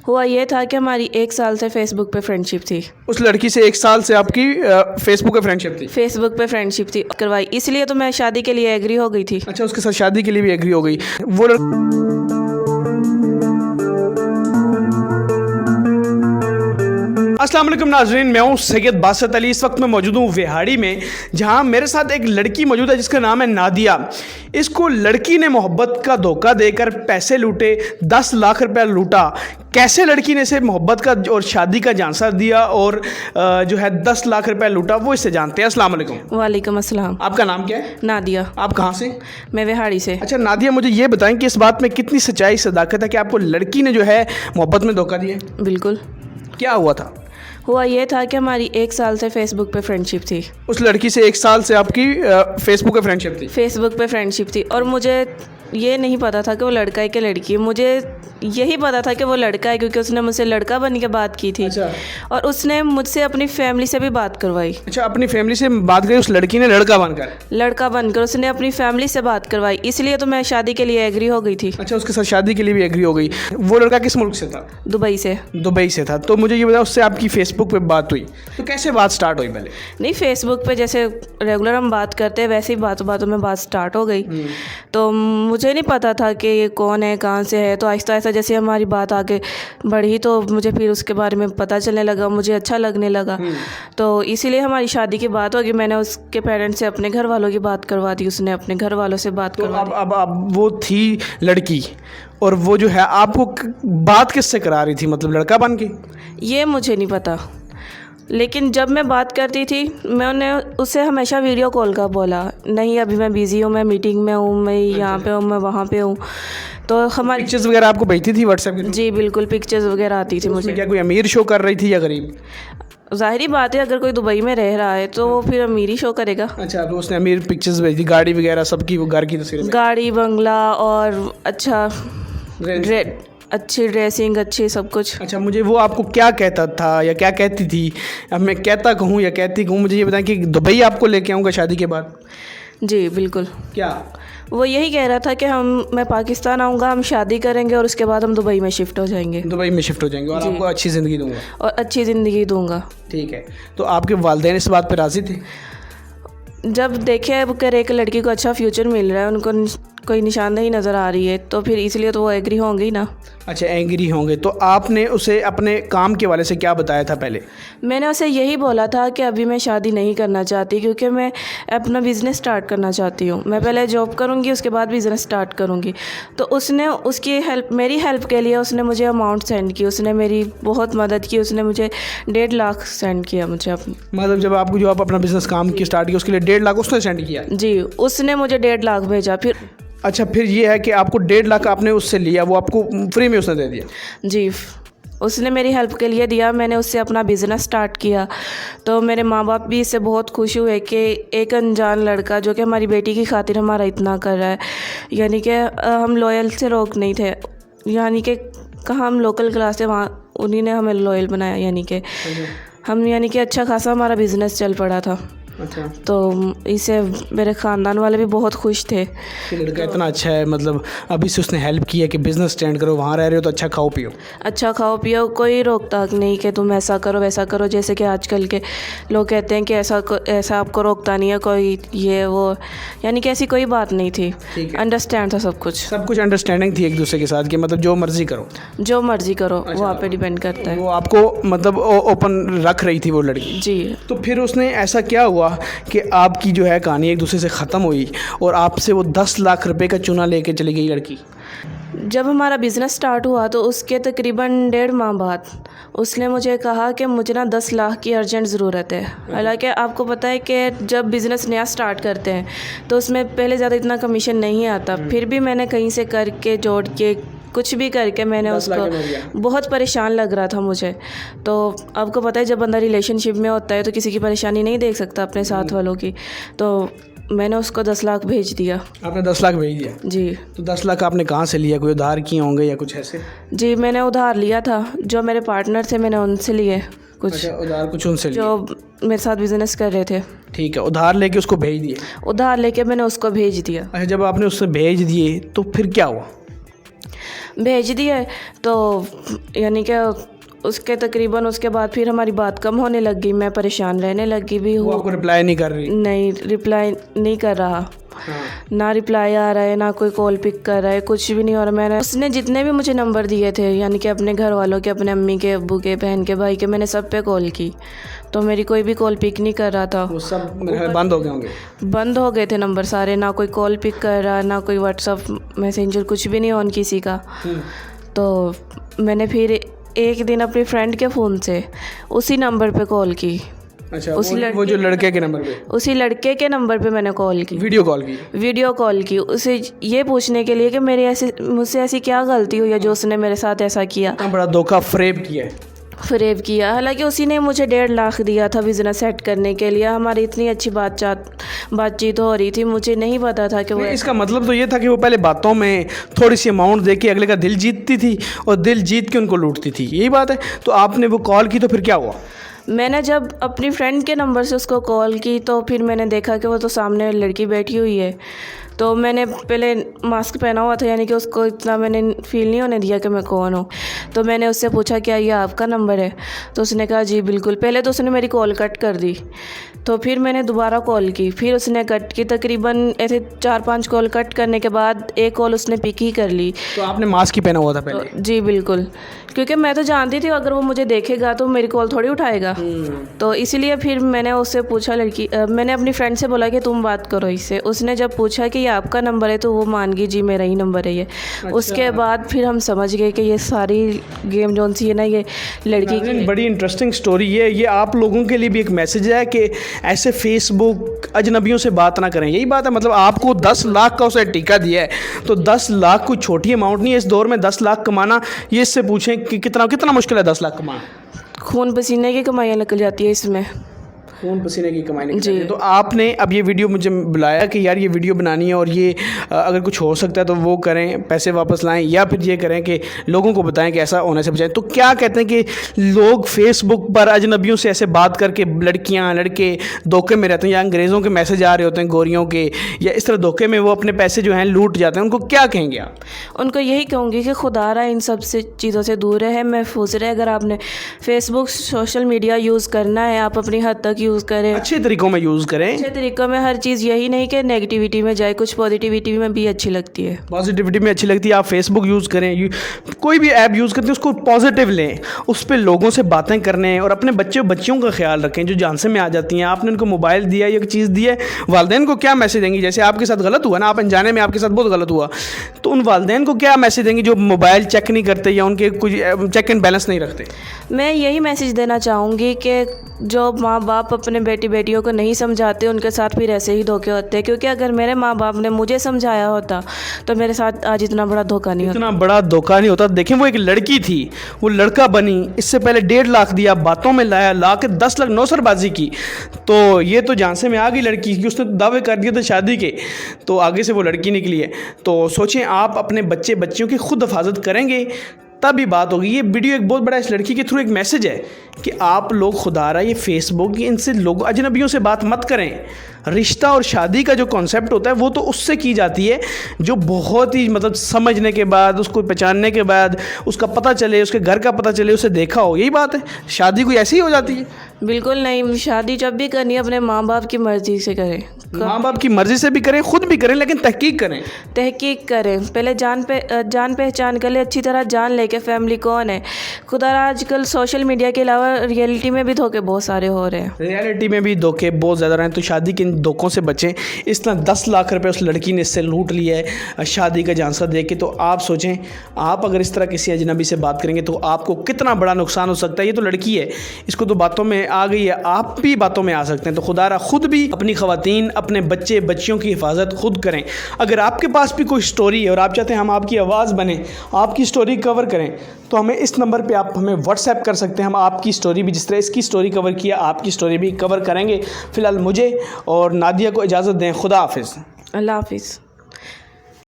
हुआ ये था कि हमारी 1 साल से फेसबुक पे फ्रेंडशिप थी। उस लड़की से 1 साल से आपकी फेसबुक पे फ्रेंडशिप थी? फेसबुक पे फ्रेंडशिप थी करवाई, इसलिए तो मैं शादी के लिए एग्री हो गई थी। अच्छा, उसके साथ शादी के लिए भी एग्री हो गई वो अस्सलाम वालेकुम नाज़रीन, मैं हूँ सैयद बासत अली। इस वक्त मैं मौजूद हूँ विहाड़ी में, जहाँ मेरे साथ एक लड़की मौजूद है जिसका नाम है नादिया। इसको लड़की ने मोहब्बत का धोखा देकर पैसे लूटे, 10 लाख रुपया लूटा। कैसे लड़की ने इसे मोहब्बत का और शादी का झांसा दिया और जो है 10 लाख रुपया लूटा, वो इससे जानते हैं। अस्सलाम वालेकुम। वालेकुम अस्सलाम। आपका नाम क्या है? नादिया। आप कहाँ से? मैं विहाड़ी से। अच्छा नादिया, मुझे ये बताएं कि इस बात में कितनी सच्चाई सदाकत है कि आपको लड़की ने जो है मोहब्बत में धोखा दिया? बिल्कुल। क्या हुआ था? हुआ ये था कि हमारी 1 साल से फेसबुक पे फ्रेंडशिप थी। उस लड़की से 1 साल से आपकी फेसबुक पे फ्रेंडशिप थी? फेसबुक पे फ्रेंडशिप थी और मुझे ये नहीं पता था कि वो लड़का है कि लड़की है। मुझे यही पता था कि वो लड़का है क्योंकि उसने मुझसे लड़का बन के बात की थी। अच्छा। और उसने मुझसे अपनी फैमिली से भी बात करवाई। अच्छा, अपनी फैमिली से बात करी उस लड़की ने लड़का बनकर उसने अपनी फैमिली से बात करवाई, इसलिए तो मैं शादी के लिए एग्री हो गई थी। अच्छा, उसके साथ शादी के लिए भी एग्री हो गई। वो लड़का किस मुल्क से था? दुबई से। दुबई से था। तो मुझे ये बताओ, उससे आपकी फेसबुक पे बात हुई तो कैसे बात स्टार्ट हुई? पहले नहीं, फेसबुक पे जैसे रेगुलर हम बात करते हैं वैसे ही बातों बातों में बात स्टार्ट हो गई। तो मुझे नहीं पता था कि ये कौन है, कहाँ से है। तो आहिस्ता आहिस्ता जैसे हमारी बात आगे बढ़ी तो मुझे फिर उसके बारे में पता चलने लगा, मुझे अच्छा लगने लगा। तो इसीलिए हमारी शादी की बात होगी। मैंने उसके पेरेंट्स से अपने घर वालों की बात करवा दी, उसने अपने घर वालों से बात करवा दी। अब वो थी लड़की और वो जो है आपको बात किससे करा रही थी, मतलब लड़का बन के? ये मुझे नहीं पता, लेकिन जब मैं बात करती थी मैंने उससे हमेशा वीडियो कॉल का बोला, नहीं अभी मैं बिज़ी हूँ, मैं मीटिंग में हूँ, मैं यहाँ पे हूँ, मैं वहाँ पे हूँ। तो हमारी पिक्चर्स वगैरह आपको भेजती थी व्हाट्सएप के? जी बिल्कुल, पिक्चर्स वगैरह आती थी मुझे। क्या कोई अमीर शो कर रही थी या गरीब? ज़ाहिरी बात है, अगर कोई दुबई में रह रहा है तो वो फिर अमीर ही शो करेगा। अच्छा, तो उसने अमीर पिक्चर्स भेजी, गाड़ी वगैरह सबकी, वो घर की तस्वीरें? गाड़ी, बंगला और अच्छी ड्रेसिंग, अच्छी सब कुछ। अच्छा, मुझे वो आपको क्या कहता था या क्या कहती थी? अब मैं कहता कहूँ या कहती कहूँ, मुझे ये बताएं कि दुबई आपको लेके आऊँगा शादी के बाद? जी बिल्कुल। क्या वो यही कह रहा था कि मैं पाकिस्तान आऊँगा, हम शादी करेंगे और उसके बाद हम दुबई में शिफ्ट हो जाएंगे। दुबई में शिफ्ट हो जाएंगे और आपको अच्छी ज़िंदगी दूंगा? और अच्छी ज़िंदगी दूंगा। ठीक है। तो आपके वालिदैन इस बात पर राज़ी थे? जब देखे अगर एक लड़की को अच्छा फ्यूचर मिल रहा है, उनको कोई निशानदेही नज़र आ रही है, तो फिर इसलिए तो वो एग्री होंगे ही ना। अच्छा, एग्री होंगे। तो आपने उसे अपने काम के वाले से क्या बताया था पहले? मैंने उसे यही बोला था कि अभी मैं शादी नहीं करना चाहती क्योंकि मैं अपना बिज़नेस स्टार्ट करना चाहती हूँ। मैं पहले जॉब करूँगी, उसके बाद बिज़नेस स्टार्ट करूँगी। तो उसने मेरी हेल्प के लिए उसने मुझे अमाउंट सेंड की, उसने मेरी बहुत मदद की। उसने मुझे 1.5 लाख सेंड किया मुझे अपनी। मतलब जब आप अपना बिज़नेस काम की स्टार्ट किया उसके लिए 1.5 लाख उसने सेंड किया? जी, उसने मुझे 1.5 लाख भेजा। फिर अच्छा, फिर ये है कि आपको 1.5 लाख आपने उससे लिया, वो आपको फ्री में उसने दे दिया? जी, उसने मेरी हेल्प के लिए दिया। मैंने उससे अपना बिज़नेस स्टार्ट किया तो मेरे माँ बाप भी इससे बहुत खुश हुए कि एक अनजान लड़का जो कि हमारी बेटी की खातिर हमारा इतना कर रहा है। यानी कि हम लॉयल से लोग नहीं थे, यानी कि कहाँ हम लोकल क्लास थे, वहाँ उन्हीं ने हमें लॉयल बनाया। यानी कि अच्छा खासा हमारा बिज़नेस चल पड़ा था। अच्छा। तो इससे मेरे ख़ानदान वाले भी बहुत खुश थे कि लड़का इतना अच्छा है, मतलब अभी से उसने हेल्प की है कि बिज़नेस स्टैंड करो, वहाँ रह रहे हो तो अच्छा खाओ पियो। कोई रोक टाक नहीं कि तुम ऐसा करो वैसा करो, जैसे कि आजकल के लोग कहते हैं कि ऐसा आपको रोकता नहीं है कोई, ये वो। यानी कि ऐसी कोई बात नहीं थी, अंडरस्टैंड था सब कुछ अंडरस्टैंडिंग थी एक दूसरे के साथ कि मतलब जो मर्ज़ी करो। अच्छा, वो आप पे डिपेंड करता है। वो आपको मतलब ओपन रख रही थी वो लड़की? जी। तो फिर उसने ऐसा क्या हुआ कि आपकी जो है कहानी एक दूसरे से ख़त्म हुई और आपसे वो 10 लाख रुपए का चूना लेके चली गई लड़की? जब हमारा बिज़नेस स्टार्ट हुआ तो उसके तकरीबन 1.5 माह बाद उसने मुझे कहा कि मुझे ना 10 लाख की अर्जेंट ज़रूरत है। हालांकि आपको पता है कि जब बिज़नेस नया स्टार्ट करते हैं तो उसमें पहले ज़्यादा इतना कमीशन नहीं आता। फिर भी मैंने कहीं से करके जोड़ के कुछ भी करके मैंने उसको, बहुत परेशान लग रहा था मुझे। तो आपको पता है जब बंदा रिलेशनशिप में होता है तो किसी की परेशानी नहीं देख सकता अपने साथ वालों की। तो मैंने उसको 10 लाख भेज दिया। आपने 10 लाख भेज दिया? जी। तो 10 लाख आपने कहाँ से लिया? कोई उधार किए होंगे या कुछ ऐसे? जी, मैंने उधार लिया था, जो मेरे पार्टनर थे मैंने उनसे लिए कुछ। अच्छा, उधार कुछ उनसे लिए जो मेरे साथ बिजनेस कर रहे थे। ठीक है, उधार लेके उसको भेज दिए? उधार लेके मैंने उसको भेज दिया। अच्छा, जब आपने उससे भेज दिए तो फिर क्या हुआ? भेज दिए। तो यानी कि उसके तकरीबन उसके बाद फिर हमारी बात कम होने लगी, मैं परेशान रहने लगी भी वो हूँ। आपको रिप्लाई नहीं कर रही? नहीं, रिप्लाई नहीं कर रहा। हाँ। ना रिप्लाई आ रहा है, ना कोई कॉल पिक कर रहा है, कुछ भी नहीं हो रहा। मैंने उसने जितने भी मुझे नंबर दिए थे, यानी कि अपने घर वालों के, अपने अम्मी के, अब्बू के, बहन के, भाई के, मैंने सब पे कॉल की, तो मेरी कोई भी कॉल पिक नहीं कर रहा था। वो सब मेरे ख्याल बंद हो गए होंगे। बंद हो गए थे नंबर सारे, ना कोई कॉल पिक कर रहा, ना कोई व्हाट्सअप मैसेंजर, कुछ भी नहीं ऑन किसी का। तो मैंने फिर एक दिन अपनी फ्रेंड के फ़ोन से उसी नंबर पे कॉल की। अच्छा, वो जो लड़के के नंबर पे? उसी लड़के के नंबर पे मैंने कॉल की, वीडियो कॉल की? वीडियो कॉल की, उसे ये पूछने के लिए कि मुझसे ऐसी क्या गलती हुई है जो उसने मेरे साथ ऐसा किया। इतना बड़ा धोखा फ्रेब किया है। फ़रेब किया। हालांकि उसी ने मुझे 1.5 लाख दिया था बिज़नेस सेट करने के लिए। हमारी इतनी अच्छी बातचीत हो रही थी, मुझे नहीं पता था कि वो। इसका मतलब तो ये था कि वो पहले बातों में थोड़ी सी अमाउंट दे के अगले का दिल जीतती थी और दिल जीत के उनको लूटती थी, यही बात है। तो आपने वो कॉल की तो फिर क्या हुआ? मैंने जब अपनी फ्रेंड के नंबर से उसको कॉल की तो फिर मैंने देखा कि वो तो सामने लड़की बैठी हुई है। तो मैंने पहले मास्क पहना हुआ था, यानी कि उसको इतना मैंने फील नहीं होने दिया कि मैं कौन हूँ। तो मैंने उससे पूछा क्या ये आपका नंबर है? तो उसने कहा जी बिल्कुल। पहले तो उसने मेरी कॉल कट कर दी, तो फिर मैंने दोबारा कॉल की, फिर उसने कट की। तकरीबन ऐसे 4-5 कॉल कट करने के बाद एक कॉल उसने पिक ही कर ली। तो आपने मास्क ही पहना हुआ था पहले? तो जी बिल्कुल, क्योंकि मैं तो जानती थी अगर वो मुझे देखेगा तो मेरी कॉल थोड़ी उठाएगा। तो इसीलिए फिर मैंने उससे पूछा, मैंने अपनी फ्रेंड से बोला कि तुम बात करो इससे। उसने जब पूछा कि ये आपका नंबर है तो वो मान गई जी मेरा ही नंबर है ये। अच्छा। उसके बाद फिर हम समझ गए कि ये सारी गेम जोन सी है ना, ये लड़की की। बड़ी इंटरेस्टिंग स्टोरी है ये। आप लोगों के लिए भी एक मैसेज है कि ऐसे फेसबुक अजनबियों से बात ना करें, यही बात है। मतलब आपको 10 लाख का उसे टीका दिया है, तो 10 लाख कोई छोटी अमाउंट नहीं है इस दौर में। 10 लाख कमाना, ये इससे पूछें कि कितना मुश्किल है 10 लाख कमाना। खून पसीने की कमाइयाँ निकल जाती है इसमें, खून पसीने की कमाई निकल जाती है। तो आपने अब ये वीडियो मुझे बुलाया कि यार ये वीडियो बनानी है और ये अगर कुछ हो सकता है तो वो करें, पैसे वापस लाएं, या फिर ये करें कि लोगों को बताएं कि ऐसा होने से बचाएं। तो क्या कहते हैं कि लोग फेसबुक पर अजनबियों से ऐसे बात करके, लड़कियां लड़के धोखे में रहते हैं, या अंग्रेज़ों के मैसेज आ रहे होते हैं गोरियों के, या इस तरह धोखे में वो अपने पैसे जो हैं लूट जाते हैं, उनको क्या कहेंगे आप? उनको यही कहूँगी कि खुदारा इन सब से चीज़ों से दूर रहे, महफूज रहे। अगर आपने फेसबुक सोशल मीडिया यूज़ करना है, आप अपनी हद तक यूज़ करें, अच्छे तरीक़ों में यूज़ करें। अच्छे तरीक़ों में, हर चीज़ यही नहीं कि नेगेटिविटी में जाए, कुछ पॉजिटिविटी में भी अच्छी लगती है। पॉजिटिविटी में अच्छी लगती है। आप फेसबुक यूज़ करें, कोई भी ऐप यूज़ करते हैं उसको पॉजिटिव लें, उस पर लोगों से बातें करने, और अपने बच्चियों का ख्याल रखें जो झांसे में आ जाती हैं। आपने उनको मोबाइल दिया या चीज़ दी है, वालिदैन को क्या मैसेज देंगी? जैसे आपके साथ गलत हुआ ना, आप अनजाने में आपके साथ बहुत गलत हुआ, तो उन वालिदैन को क्या मैसेज देंगी जो मोबाइल चेक नहीं करते या उनके कुछ चेक एंड बैलेंस नहीं रखते? मैं यही मैसेज देना चाहूँगी कि जो माँ बाप अपने बेटियों को नहीं समझाते, उनके साथ फिर ऐसे ही धोखे होते हैं। क्योंकि अगर मेरे माँ बाप ने मुझे समझाया होता तो मेरे साथ आज इतना बड़ा धोखा नहीं होता। इतना बड़ा धोखा नहीं होता। देखें, वो एक लड़की थी, वो लड़का बनी, इससे पहले 1.5 लाख दिया, बातों में ला के 10 लाख नौसरबाजी की। तो ये तो झांसे में आ गई लड़की की, उसने दावे कर दिए थे शादी के, तो आगे से वो लड़की निकली है। तो सोचें, आप अपने बच्चियों की खुद हिफाजत करेंगे तभी बात होगी। ये वीडियो एक बहुत बड़ा इस लड़की के थ्रू एक मैसेज है कि आप लोग खुदारा ये फेसबुक, इनसे लोग अजनबियों से बात मत करें। रिश्ता और शादी का जो कॉन्सेप्ट होता है वो तो उससे की जाती है जो बहुत ही मतलब समझने के बाद, उसको पहचानने के बाद, उसका पता चले, उसके घर का पता चले, उसे देखा हो, यही बात है। शादी कोई ऐसी ही हो जाती है? बिल्कुल नहीं। शादी जब भी करनी है अपने माँ बाप की मर्ज़ी से करें, माँ बाप की मर्ज़ी से भी करें, खुद भी करें, लेकिन तहकीक करें। तहकीक करें, पहले जान पहचान कर ले, अच्छी तरह जान ले के फैमिली कौन है। खुदा आजकल सोशल मीडिया के अलावा रियलिटी में भी धोखे बहुत सारे हो रहे हैं। रियलिटी में भी धोखे बहुत ज़्यादा रहे हैं, तो शादी के धोखों से बचें। इस तरह 10 लाख रुपए उस लड़की ने इससे लूट लिया है शादी का झांसा दे के। तो आप सोचें, आप अगर इस तरह किसी अजनबी से बात करेंगे तो आपको कितना बड़ा नुकसान हो सकता है। ये तो लड़की है, इसको तो बातों में आ गई है, आप भी बातों में आ सकते हैं। तो खुदारा खुद भी अपनी ख़वातीन, अपने बच्चियों की हिफाजत खुद करें। अगर आपके पास भी कोई स्टोरी है और आप चाहते हैं हम आपकी आवाज़ बने, आपकी स्टोरी कवर करें, तो हमें इस नंबर पे आप हमें व्हाट्सएप कर सकते हैं। हम आपकी स्टोरी भी, जिस तरह इसकी स्टोरी कवर किया, आपकी स्टोरी भी कवर करेंगे। फ़िलहाल मुझे और नादिया को इजाज़त दें। खुदा हाफिज़। अल्लाह हाफिज़।